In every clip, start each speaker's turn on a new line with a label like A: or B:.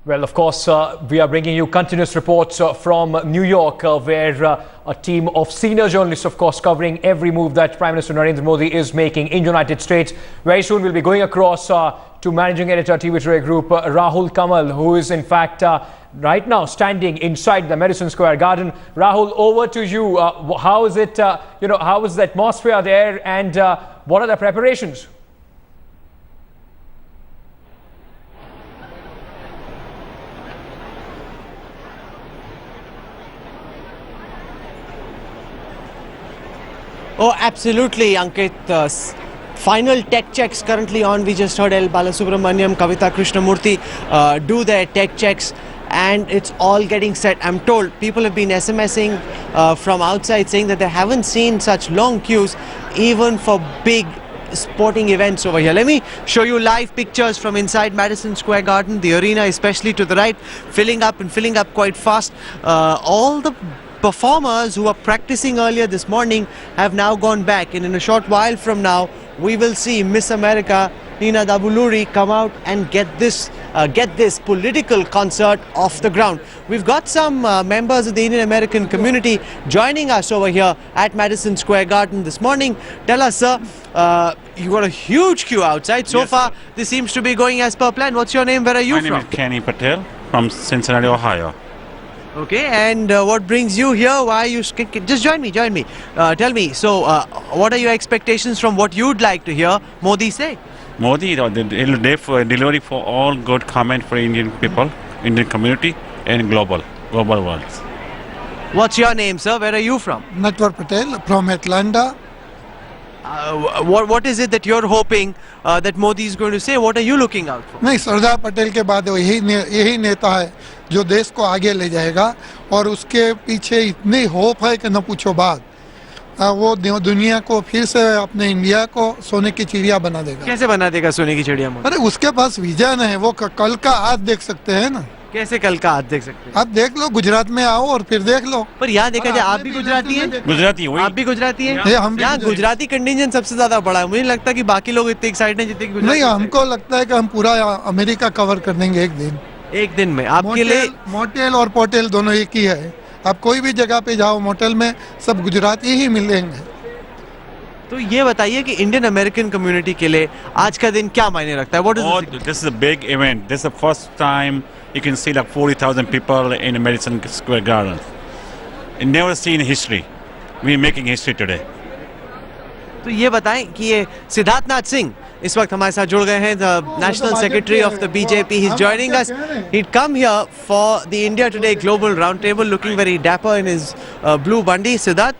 A: Well, of course, we are bringing you continuous reports from New York, where a team of senior journalists, of course, covering every move that Prime Minister Narendra Modi is making in United States. Very soon, we'll be going across to Managing Editor TV Today Group, Rahul Kamal, who is in fact right now standing inside the Madison Square Garden. Rahul, over to you. How is it? How is the atmosphere there, and what are the preparations?
B: Oh, absolutely, Ankit. Final tech checks currently on. We just heard L. Balasubramaniam, Kavita Krishnamurthy do their tech checks, and it's all getting set. I'm told people have been SMSing from outside saying that they haven't seen such long queues even for big sporting events over here. Let me show you live pictures from inside Madison Square Garden. The arena, especially to the right, filling up quite fast. All the performers who were practicing earlier this morning have now gone back, and in a short while from now we will see Miss America Nina Dabuluri come out and get this political concert off the ground. We've got some members of the Indian American community joining us over here at Madison Square Garden this morning. Tell us, sir, you got a huge queue outside. So far this seems to be going as per plan. What's your name? Where are you from?
C: My name is Kenny Patel from Cincinnati, Ohio.
B: Okay, and what brings you here? Why are you... Just join me. Tell me, so what are your expectations from what you'd like to hear Modi say?
C: Modi, the delivery for all good comment for Indian people, Indian community and global world.
B: What's your name, sir? Where are you from?
D: Natwar Patel from Atlanta.
B: What is it that you're hoping that Modi is going to say? What are you looking out for?
D: नहीं, सरदार पटेल के बाद यही नेता है जो देश को आगे ले जाएगा, और उसके पीछे इतनी होप है कि न पूछो बात। वो दुनिया को फिर से अपने इंडिया को सोने की चिड़िया बना देगा।
B: कैसे बना देगा सोने की चिड़िया?
D: अरे उसके पास विजन है, वो कल का आज देख सकते हैं ना।
B: कैसे कल का आज देख सकते हैं?
D: आप देख लो, गुजरात में आओ और फिर देख लो।
B: पर यहाँ देखा जाए, आप भी गुजराती हैं?
C: गुजराती वही।
B: आप भी गुजराती हैं?
D: हम भी
B: यहाँ गुजराती कंटिजेंट सबसे ज्यादा बड़ा है। मुझे लगता है कि बाकी लोग इतने एक्साइटेड हैं जितने
D: नहीं, हमको लगता है कि हम पूरा अमेरिका कवर कर देंगे एक दिन
B: में। आपके लिए
D: मोटेल और पोटेल दोनों एक ही है। आप कोई भी जगह पे जाओ, मोटेल में सब गुजराती ही मिलेंगे।
B: तो ये बताइए कि इंडियन अमेरिकन कम्युनिटी के लिए आज का दिन क्या मायने रखता है?
C: This is a big event. This is the first time you can see like 40,000 people in Madison Square Garden. Never seen history. We are making history today.
B: तो ये बताएं कि ये सिद्धार्थ नाथ सिंह इस वक्त हमारे साथ जुड़ गए हैं, the national secretary of the BJP. He is joining us. He'd come here for the India Today Global Roundtable, looking very dapper in his blue bandi. Siddharth,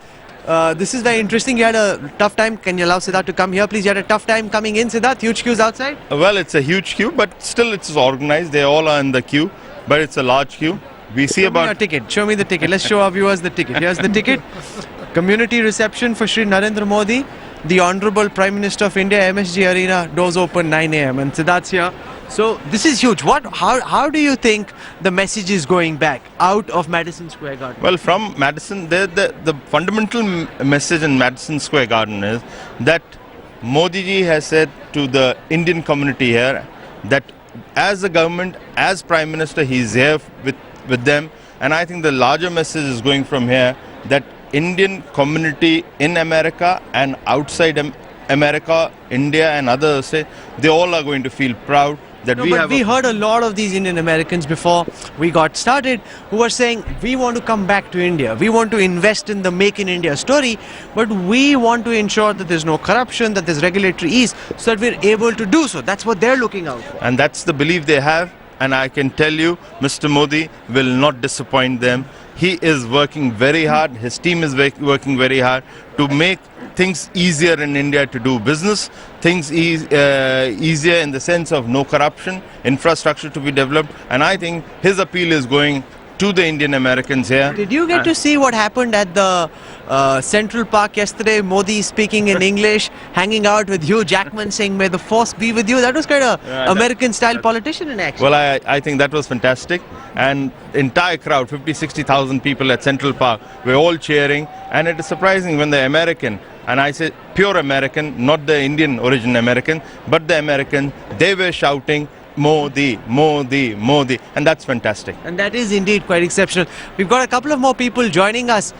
B: this is very interesting. You had a tough time. Can you allow Siddharth to come here, please? You had a tough time coming in, Siddharth. Huge queues outside.
E: Well, it's a huge queue, but still it's organized. They all are in the queue, but it's a large queue. We see about...
B: Show me your ticket. Show me the ticket. Let's show our viewers the ticket. Here's the ticket. Community reception for Shri Narendra Modi. The Honorable Prime Minister of India, MSG Arena, doors open 9 a.m. and Siddharth's here. So this is huge. How do you think the message is going back out of Madison Square Garden?
E: Well, from Madison, the fundamental message in Madison Square Garden is that Modi ji has said to the Indian community here that as a government, as Prime Minister, he is here with them. And I think the larger message is going from here that Indian community in America and outside America, India and others, they all are going to feel proud that
B: we heard a lot of these Indian Americans before we got started who were saying we want to come back to India, we want to invest in the Make in India story, but we want to ensure that there's no corruption, that there's regulatory ease, so that we're able to do so. That's what they're looking out for.
E: And that's the belief they have, and I can tell you Mr. Modi will not disappoint them. He is working very hard, his team is working very hard to make things easier in India to do business, things easier in the sense of no corruption, infrastructure to be developed, and I think his appeal is going to the Indian Americans here.
B: Did you get to see what happened at the Central Park yesterday? Modi speaking in English, hanging out with Hugh Jackman saying may the force be with you. That was kind of American style politician in action.
E: Well, I think that was fantastic, and entire crowd, 50-60,000 people at Central Park, were all cheering, and it is surprising when the American, and I say pure American, not the Indian origin American, but the American, they were shouting Modi, Modi, Modi, and that's fantastic.
B: And that is indeed quite exceptional. We've got a couple of more people joining us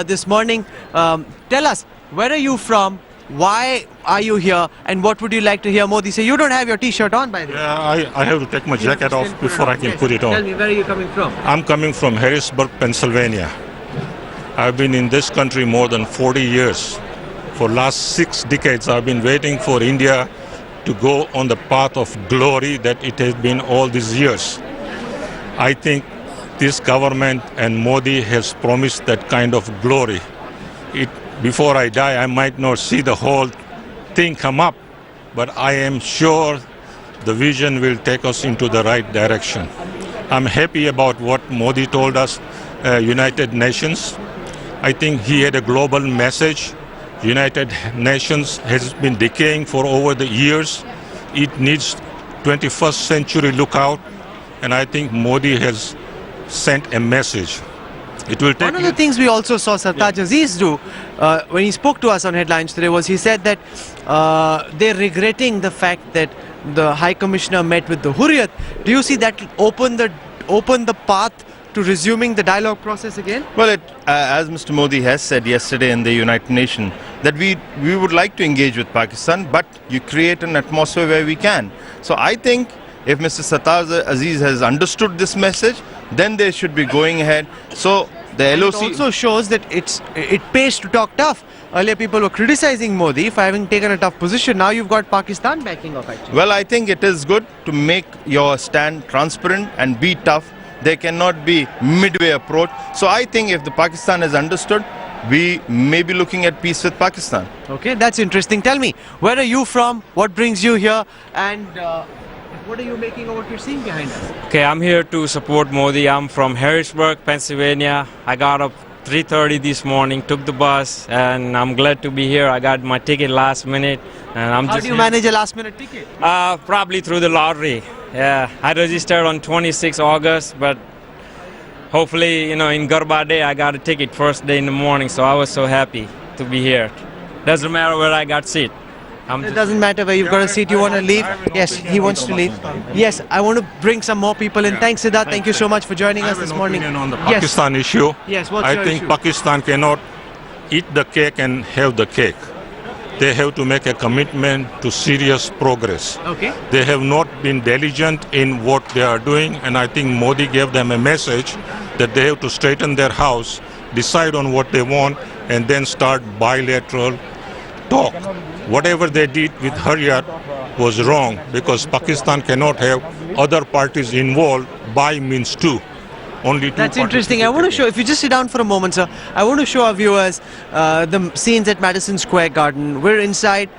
B: this morning. Tell us, where are you from? Why are you here? And what would you like to hear Modi say? You don't have your T-shirt on, by the way.
F: Yeah, I have to take my jacket off before I can
B: Yes.
F: put it
B: Tell
F: on.
B: me, where are you coming from?
F: I'm coming from Harrisburg, Pennsylvania. I've been in this country more than 40 years. For last 6 decades, I've been waiting for India to go on the path of glory that it has been all these years. I think this government and Modi has promised that kind of glory. Before I die, I might not see the whole thing come up, but I am sure the vision will take us into the right direction. I'm happy about what Modi told us, United Nations. I think he had a global message. United Nations has been decaying for over the years. It needs 21st century lookout, and I think Modi has sent a message. It will take
B: One of the things we also saw Sartaj Aziz do when he spoke to us on Headlines today was he said that they're regretting the fact that the High Commissioner met with the Hurriyat. Do you see that open the path to resuming the dialogue process again?
E: Well, as Mr. Modi has said yesterday in the United Nations, that we would like to engage with Pakistan, but you create an atmosphere where we can. So I think if Mr. Sartaj Aziz has understood this message, then they should be going ahead. So the LOC
B: It also shows that it pays to talk tough. Earlier people were criticizing Modi for having taken a tough position. Now you've got Pakistan backing off actually.
E: Well, I think it is good to make your stand transparent and be tough. There cannot be midway approach. So I think if the Pakistan has understood, we may be looking at peace with Pakistan.
B: Okay, that's interesting. Tell me, where are you from? What brings you here? And what are you making of what you're seeing behind us?
G: Okay, I'm here to support Modi. I'm from Harrisburg, Pennsylvania. I got up 3:30 this morning, took the bus, and I'm glad to be here. I got my ticket last minute, and I'm
B: How
G: just
B: do you
G: here.
B: manage a last minute ticket?
G: Probably through the lottery. Yeah, I registered on 26 August, but hopefully, in Garba Day, I got a ticket first day in the morning, so I was so happy to be here. Doesn't matter where I got seat.
B: It doesn't matter where you've got a seat, you want to leave? Yes, he wants to leave. Yes, I want to bring some more people in. Thanks, Siddharth. Thank you so much for joining us this morning.
F: On the
B: Yes.
F: Pakistan issue,
B: Yes, what's
F: I
B: your
F: think
B: issue?
F: Pakistan cannot eat the cake and have the cake. They have to make a commitment to serious progress.
B: Okay.
F: They have not been diligent in what they are doing, and I think Modi gave them a message that they have to straighten their house, decide on what they want, and then start bilateral talk. Whatever they did with Hurriyat was wrong, because Pakistan cannot have other parties involved. By means two. Only two.
B: That's
F: parties
B: interesting. I want to show, if you just sit down for a moment, sir, I want to show our viewers the scenes at Madison Square Garden. We're inside,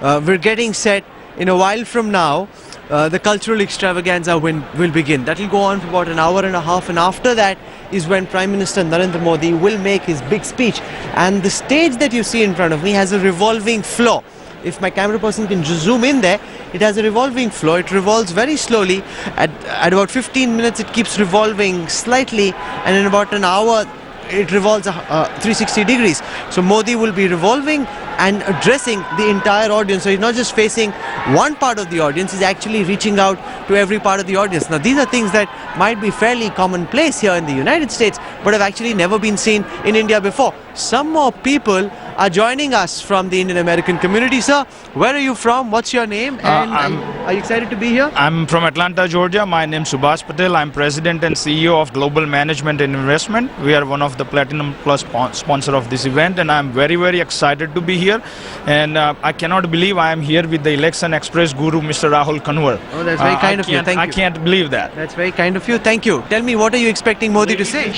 B: we're getting set. In a while from now, the cultural extravaganza will begin. That will go on for about an hour and a half, and after that is when Prime Minister Narendra Modi will make his big speech. And the stage that you see in front of me has a revolving floor. If my camera person can just zoom in there, it has a revolving floor. It revolves very slowly. At about 15 minutes, it keeps revolving slightly, and in about an hour, it revolves 360 degrees. So Modi will be revolving and addressing the entire audience. So he's not just facing one part of the audience, he's actually reaching out to every part of the audience. Now these are things that might be fairly commonplace here in the United States, but have actually never been seen in India before. Some more people are joining us from the Indian American community. Sir, where are you from? What's your name? And are you excited to be here?
H: I'm from Atlanta, Georgia. My name is Subhash Patel. I'm President and CEO of Global Management and Investment. We are one of the Platinum Plus sponsor of this event, and I'm very, very excited to be here. And I cannot believe I am here with the Election Express guru, Mr. Rahul Kanwar.
B: Oh, that's very kind of you. Thank you.
H: I can't believe that.
B: That's very kind of you. Thank you. Tell me, what are you expecting Modi to say?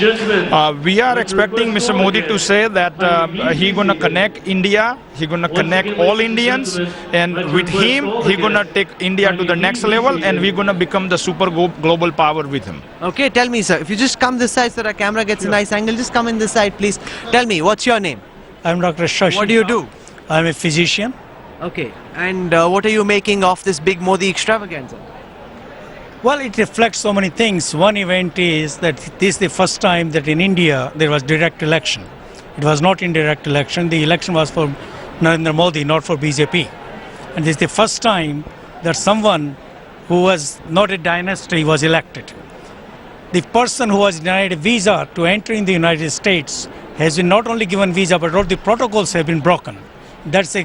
H: We are expecting Mr. Modi to say that he gonna connect India, he gonna connect all Indians, and with him, he gonna take India to the next level, and we're gonna become the super global power with him.
B: Okay, tell me, sir. If you just come this side so that our camera gets a nice angle, just come in this side, please. Tell me, what's your name?
I: I'm Dr. Shashi.
B: What do you do?
I: I'm a physician.
B: Okay, and what are you making of this big Modi extravaganza?
I: Well, it reflects so many things. One event is that this is the first time that in India there was direct election. It was not indirect election. The election was for Narendra Modi, not for BJP. And this is the first time that someone who was not a dynasty, was elected. The person who was denied a visa to enter in the United States has been not only given visa, but all the protocols have been broken. That's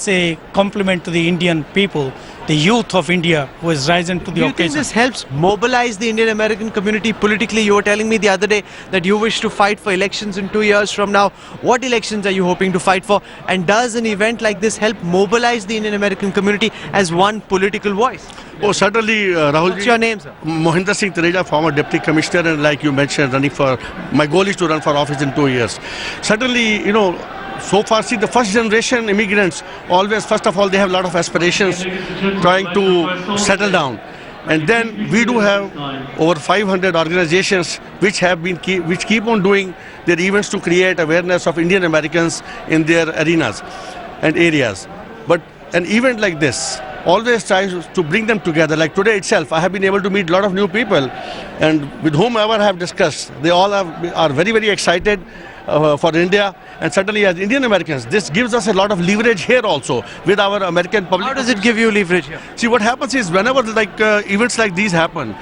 I: a compliment to the Indian people, the youth of India who has risen to the
B: Do you think
I: occasion.
B: this helps mobilize the Indian American community politically? You were telling me the other day that you wish to fight for elections in 2 years from now. What elections are you hoping to fight for? And does an event like this help mobilize the Indian American community as one political voice?
J: Oh, certainly, Rahul.
B: What's your name, sir?
J: Mohinder Singh Taneja, former Deputy Commissioner, and like you mentioned, my goal is to run for office in 2 years. Certainly, so far, see, the first generation immigrants always, first of all, they have a lot of aspirations trying to settle down. And then we do have over 500 organizations which keep on doing their events to create awareness of Indian Americans in their arenas and areas. But an event like this always tries to bring them together. Like today itself, I have been able to meet a lot of new people, and with whomever I have discussed, they all are very, very excited for India, and certainly as Indian Americans, this gives us a lot of leverage here also with our American public.
B: How does it give you leverage here?
J: See, what happens is whenever events like these happen,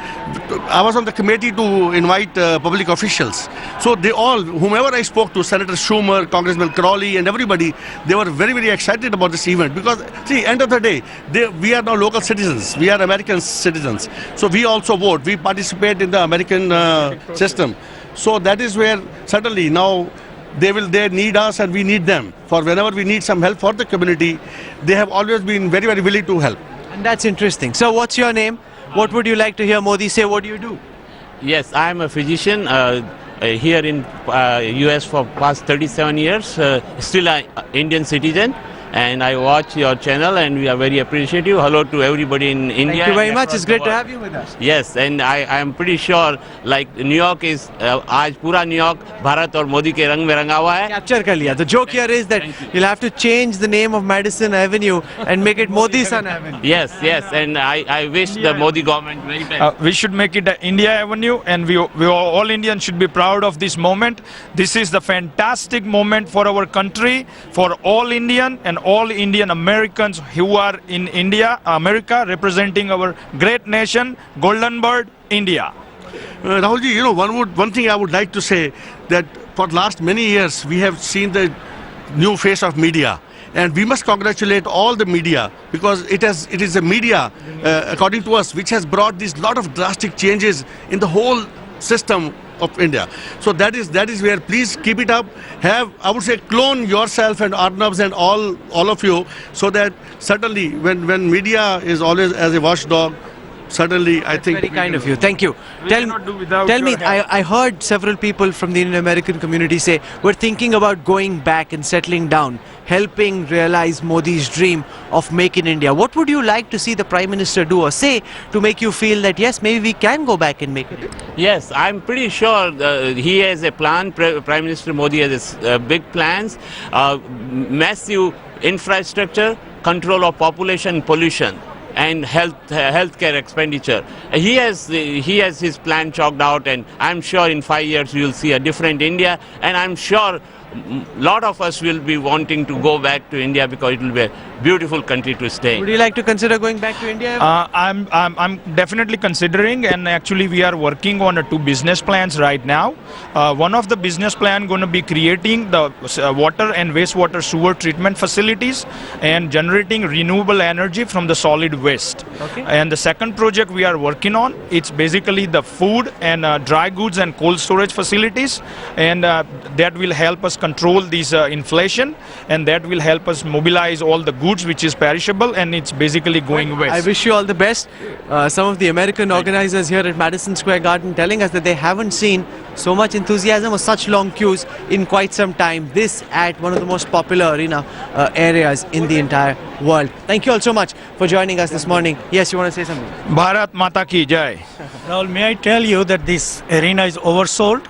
J: I was on the committee to invite public officials. So they all, whomever I spoke to, Senator Schumer, Congressman Crowley, and everybody, they were very, very excited about this event because, see, end of the day, we are now local citizens. We are American citizens. So we also vote. We participate in the American system. So that is where certainly now they need us and we need them. For whenever we need some help for the community, they have always been very, very willing to help.
B: And that's interesting. So what's your name? What would you like to hear Modi say? What do you do?
K: Yes, I am a physician here in US for past 37 years, still an Indian citizen. And I watch your channel and we are very appreciative. Hello to everybody in India.
B: Thank you very much. It's great to have you with us.
K: Yes, and I am pretty sure like New York is, आज पूरा New York Bharat और मोदी के रंग में रंगा हुआ है.
B: Capture कर लिया. The joke here is that you'll have to change the name of Madison Avenue and make it Modi Son Avenue.
K: Yes, and I wish the Modi government very best.
H: We should make it India Avenue, and we all Indians should be proud of this moment. This is the fantastic moment for our country, for all Indian and all Indian Americans who are in India, America, representing our great nation, Golden Bird, India.
J: Rahulji, one thing I would like to say that for the last many years we have seen the new face of media. And we must congratulate all the media because it is a media, according to us, which has brought this lot of drastic changes in the whole system of India. So that is where please keep it up. I would say clone yourself and Arnabs and all of you, so that certainly when media is always as a watchdog, certainly I think
B: very kind of you. Thank you. Tell me, I heard several people from the Indian American community say we're thinking about going back and settling down, helping realize Modi's dream of Make in India. What would you like to see the Prime Minister do or say to make you feel that yes, maybe we can go back and make it?
K: Yes, I'm pretty sure he has a plan. Prime Minister Modi has big plans, massive infrastructure, control of population, pollution, and healthcare expenditure. He has his plan chalked out, and I'm sure in 5 years we will see a different India, and I'm sure a lot of us will be wanting to go back to India because it will be a beautiful country to stay in.
B: Would you like to consider going back to India?
H: I'm definitely considering, and actually we are working on 2 business plans right now. One of the business plan going to be creating the water and wastewater sewer treatment facilities and generating renewable energy from the solid waste.
B: Okay.
H: And the second project we are working on, it's basically the food and dry goods and cold storage facilities, and that will help us control this inflation, and that will help us mobilize all the goods which is perishable, and it's basically going west.
B: I wish you all the best. Some of the American organizers here at Madison Square Garden telling us that they haven't seen so much enthusiasm or such long queues in quite some time. This at one of the most popular arena areas in the entire world. Thank you all so much for joining us this morning. Yes, you want to say something?
H: Bharat Mata Ki Jai.
I: Rahul, may I tell you that this arena is oversold?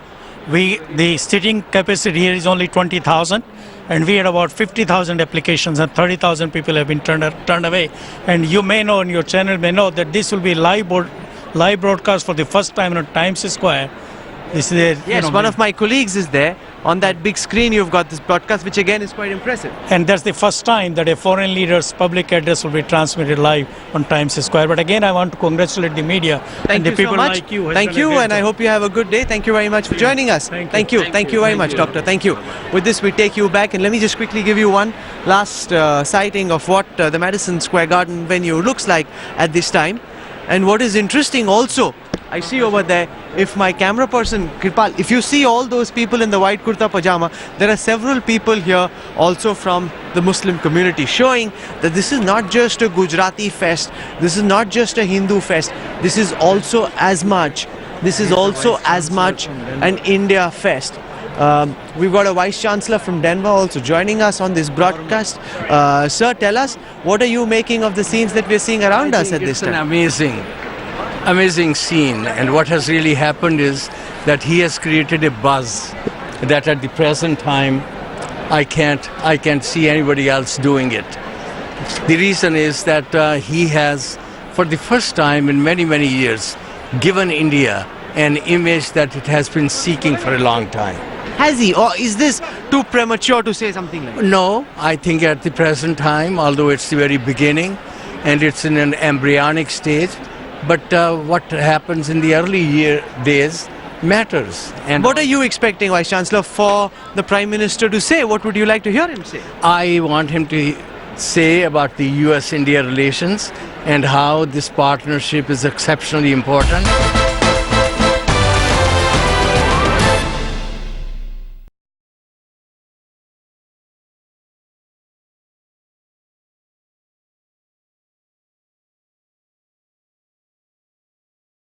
I: The seating capacity here is only 20,000, and we had about 50,000 applications, and 30,000 people have been turned away. And you may know, and your channel may know, that this will be live broadcast for the first time on Times Square This is a,
B: Yes, one of my colleagues is there. On that big screen, you've got this broadcast, which again is quite impressive.
I: and that's the first time that a foreign leader's public address will be transmitted live on Times Square. But again, I want to congratulate the media
B: Thank
I: and the
B: you
I: people
B: so much.
I: like you. who has
B: Thank
I: done a
B: you,
I: great
B: and I
I: job.
B: hope you have a good day. Thank you very much for joining us.
I: Thank you.
B: Thank you very much, Doctor. Thank you. With this, we take you back, and let me just quickly give you one last sighting of what the Madison Square Garden venue looks like at this time. And what is interesting also, I see over there, if my camera person, Kripal, if you see all those people in the white kurta pajama, there are several people here also from the Muslim community, showing that this is not just a Gujarati fest, this is not just a Hindu fest, this is also as much an India fest. We've got a Vice Chancellor from Denver also joining us on this broadcast. Sir, tell us, what are you making of the scenes that we're seeing around us at this
L: It's an
B: time?
L: amazing scene, and what has really happened is that he has created a buzz that at the present time I can't see anybody else doing it. The reason is that he has, for the first time in many years, given India an image that it has been seeking for a long time.
B: Has he, or is this too premature to say something like that?
L: No, I think at the present time, although it's the very beginning and it's in an embryonic stage, but what happens in the early days matters. And
B: What are you expecting, Vice Chancellor, for the Prime Minister to say? What would you like to hear him say?
L: I want him to say about the US-India relations and how this partnership is exceptionally important.